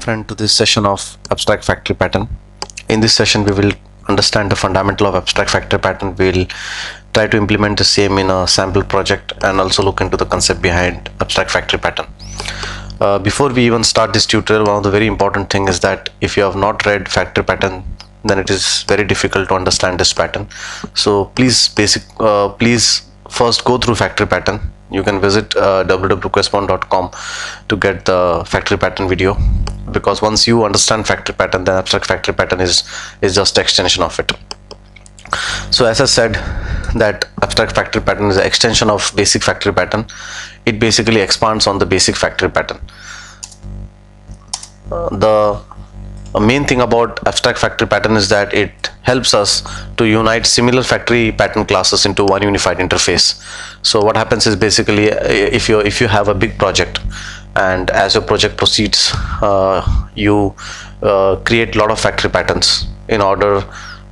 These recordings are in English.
friend to this session of abstract factory pattern. In this session we will understand the fundamental of abstract factory pattern. We'll try to implement the same in a sample project and also look into the concept behind abstract factory pattern. Before we even start this tutorial, one of the very important thing is that if you have not read factory pattern, then it is very difficult to understand this pattern. So please first go through factory pattern. You can visit www.questbound.com to get the factory pattern video, because once you understand factory pattern, then abstract factory pattern is just extension of it. So as I said, that abstract factory pattern is an extension of basic factory pattern. It basically expands on the basic factory pattern. The main thing about abstract factory pattern is that it helps us to unite similar factory pattern classes into one unified interface. So what happens is basically if you have a big project, and as your project proceeds, you create a lot of factory patterns in order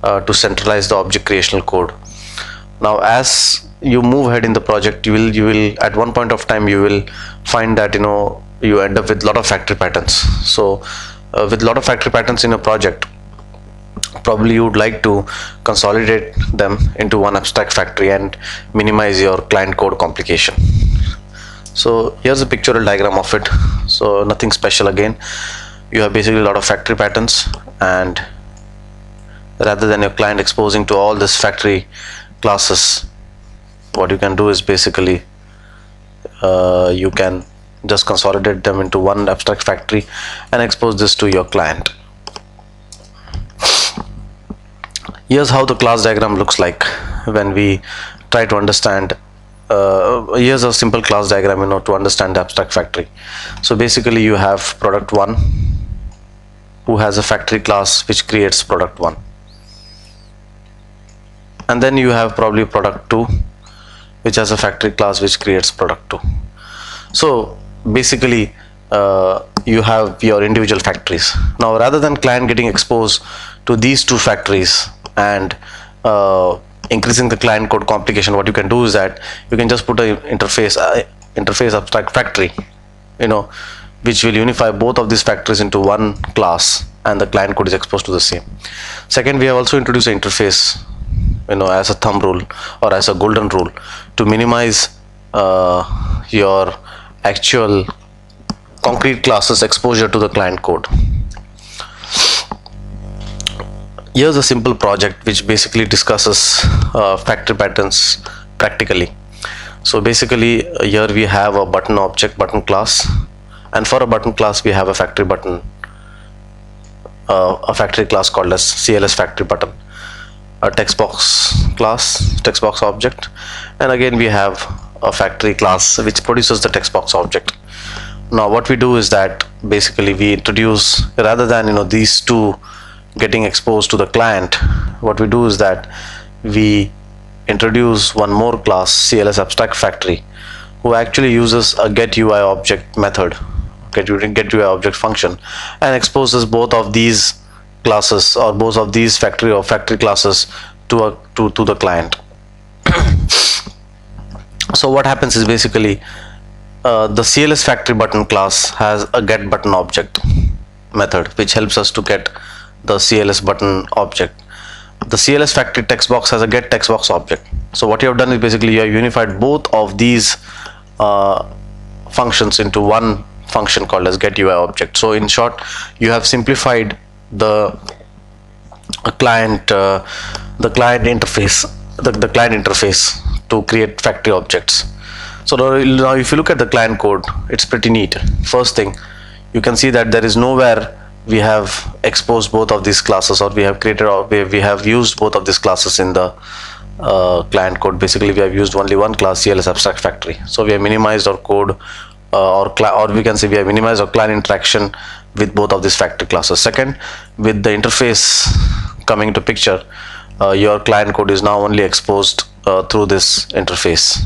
to centralize the object creational code. Now as you move ahead in the project, you will at one point of time you will find that you end up with a lot of factory patterns. So with a lot of factory patterns in a project, probably you would like to consolidate them into one abstract factory and minimize your client code complication. So here's a pictorial diagram of it. So nothing special again. You have basically a lot of factory patterns, and rather than your client exposing to all this factory classes, what you can do is basically you can just consolidate them into one abstract factory and expose this to your client. Here's how the class diagram looks like when we try to understand. Here's a simple class diagram to understand the abstract factory. So basically you have product 1 who has a factory class which creates product 1, and then you have probably product 2 which has a factory class which creates product 2. So basically you have your individual factories. Now rather than client getting exposed to these two factories and increasing the client code complication, what you can do is that you can just put a interface abstract factory which will unify both of these factories into one class, and the client code is exposed to the same. Second, we have also introduced an interface as a thumb rule or as a golden rule to minimize your actual concrete classes exposure to the client code. Here's a simple project which basically discusses factory patterns practically. So basically here we have a button object, button class, and for a button class we have a factory button, a factory class called as CLS factory button, a text box class, text box object, and again we have a factory class which produces the text box object. Now what we do is that basically we introduce, rather than these two getting exposed to the client, what we do is that we introduce one more class, CLS abstract factory, who actually uses a get UI object method, get UI object function, and exposes both of these classes or both of these factory classes to the client. So what happens is basically the CLS factory button class has a get button object method which helps us to get the CLS button object. The CLS factory text box has a get text box object. So what you have done is basically you have unified both of these functions into one function called as get UI object. So in short, you have simplified the client interface to create factory objects. So now if you look at the client code, it's pretty neat. First thing, you can see that there is nowhere we have exposed both of these classes, or we have created, or we have used both of these classes in the client code. Basically we have used only one class, CLS abstract factory. So we have minimized our code, or we can say we have minimized our client interaction with both of these factory classes. Second, with the interface coming into picture, your client code is now only exposed through this interface,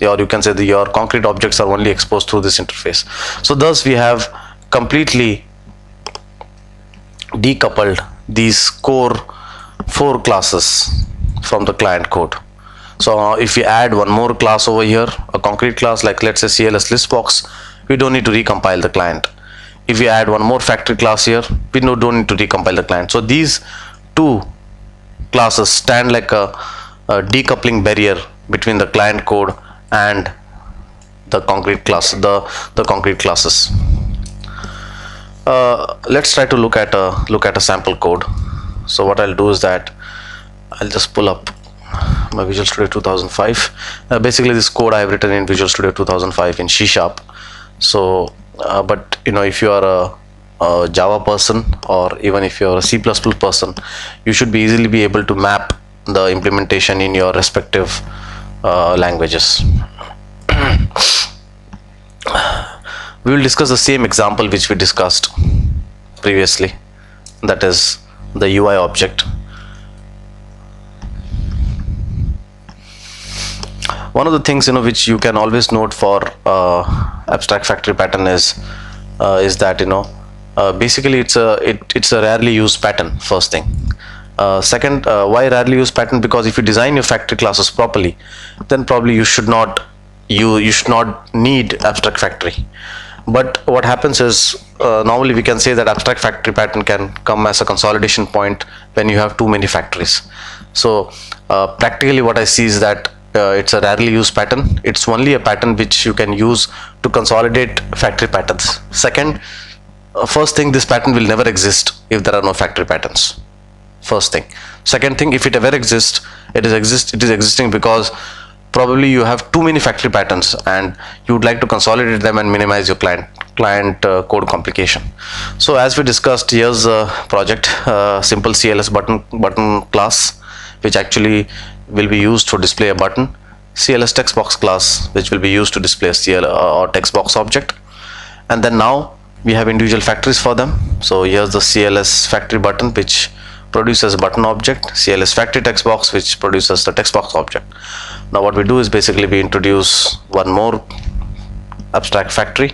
or you can say your concrete objects are only exposed through this interface. So thus we have completely decoupled these core 4 classes from the client code. So if we add one more class over here, a concrete class like let's say CLS list box, we don't need to recompile the client. if we add one more factory class here, we don't need to recompile the client. So these two classes stand like a decoupling barrier between the client code and the concrete class, the concrete classes. Let's try to look at a sample code. So what I'll do is that I'll just pull up my Visual Studio 2005. Basically this code I have written in Visual Studio 2005 in C#. So but if you are a Java person, or even if you are a C++ person, you should be easily be able to map the implementation in your respective languages. We will discuss the same example which we discussed previously, that is the UI object. One of the things which you can always note for abstract factory pattern is that basically it's a rarely used pattern, first thing. Second, why rarely used pattern? Because if you design your factory classes properly, then probably you should not need abstract factory. But what happens is, normally we can say that abstract factory pattern can come as a consolidation point when you have too many factories. So practically what I see is that it's a rarely used pattern. It's only a pattern which you can use to consolidate factory patterns. Second, first thing, this pattern will never exist if there are no factory patterns. First thing. Second thing, if it ever exists, it is existing because probably you have too many factory patterns and you would like to consolidate them and minimize your client code complication. So as we discussed, here's a project, simple CLS button class, which actually will be used to display a button. CLS text box class, which will be used to display a CL or text box object. And then now we have individual factories for them. So here's the CLS factory button, which produces a button object, CLS factory text box, which produces the text box object. Now what we do is basically we introduce one more abstract factory,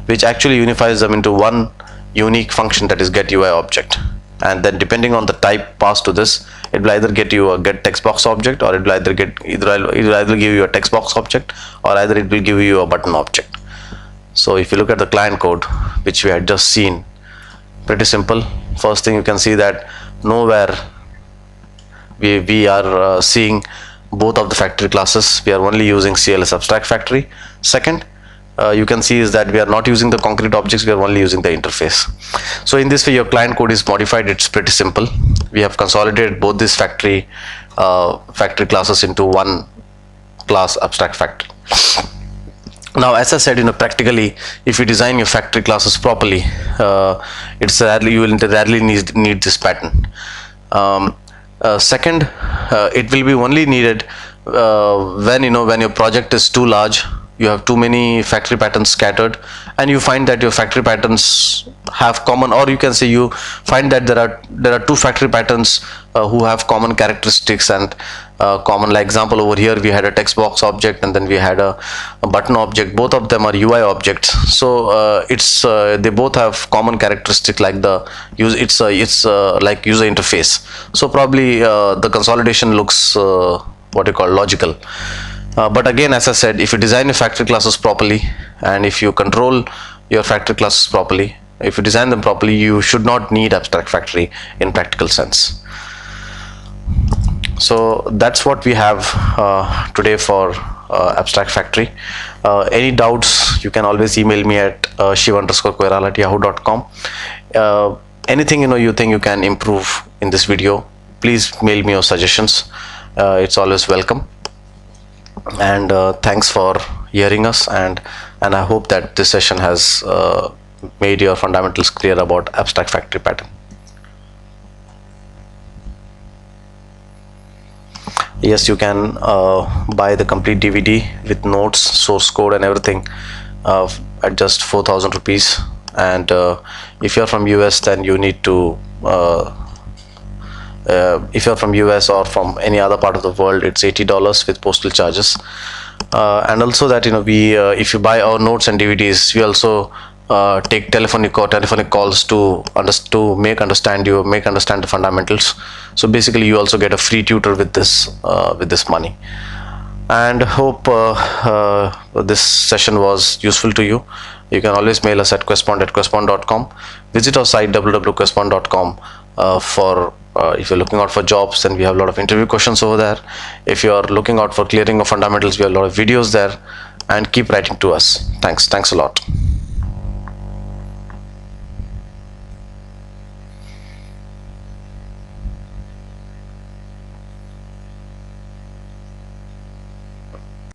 which actually unifies them into one unique function, that is get UI object. And then depending on the type passed to this, it will either get you a get text box object, or it will either give you a text box object, or either it will give you a button object. So if you look at the client code which we had just seen, pretty simple. First thing, you can see that nowhere we are seeing both of the factory classes. We are only using CLS abstract factory. Second, you can see is that we are not using the concrete objects, we are only using the interface. So in this way your client code is modified. It's pretty simple. We have consolidated both these factory classes into one class abstract factory. Now as I said, practically if you design your factory classes properly, you will rarely need this pattern. Second, it will be only needed when your project is too large, you have too many factory patterns scattered, and you find that your factory patterns have common, or you can say you find that there are two factory patterns who have common characteristics and common. Like example, over here we had a text box object and then we had a button object. Both of them are UI objects. So they both have common characteristics like the like user interface. So probably the consolidation looks logical. But again, as I said, if you design your factory classes properly, and if you control your factory classes properly, if you design them properly, you should not need abstract factory in practical sense. So that's what we have today for abstract factory. Any doubts, you can always email me at shiv_koirala@yahoo.com. Anything you think you can improve in this video, please mail me your suggestions. It's always welcome. And thanks for hearing us, and I hope that this session has made your fundamentals clear about abstract factory pattern. Yes, you can buy the complete DVD with notes, source code and everything at just 4,000 rupees. And if you're from US, then you need to if you're from US or from any other part of the world, it's $80 with postal charges. And also that if you buy our notes and DVDs, we also take telephonic calls to understand the fundamentals. So basically you also get a free tutor with this money. and hope this session was useful to you. You can always mail us at questpond@questpond.com. Visit our site www.questpond.com for if you're looking out for jobs, then we have a lot of interview questions over there. If you're looking out for clearing of fundamentals, we have a lot of videos there. And keep writing to us. Thanks a lot.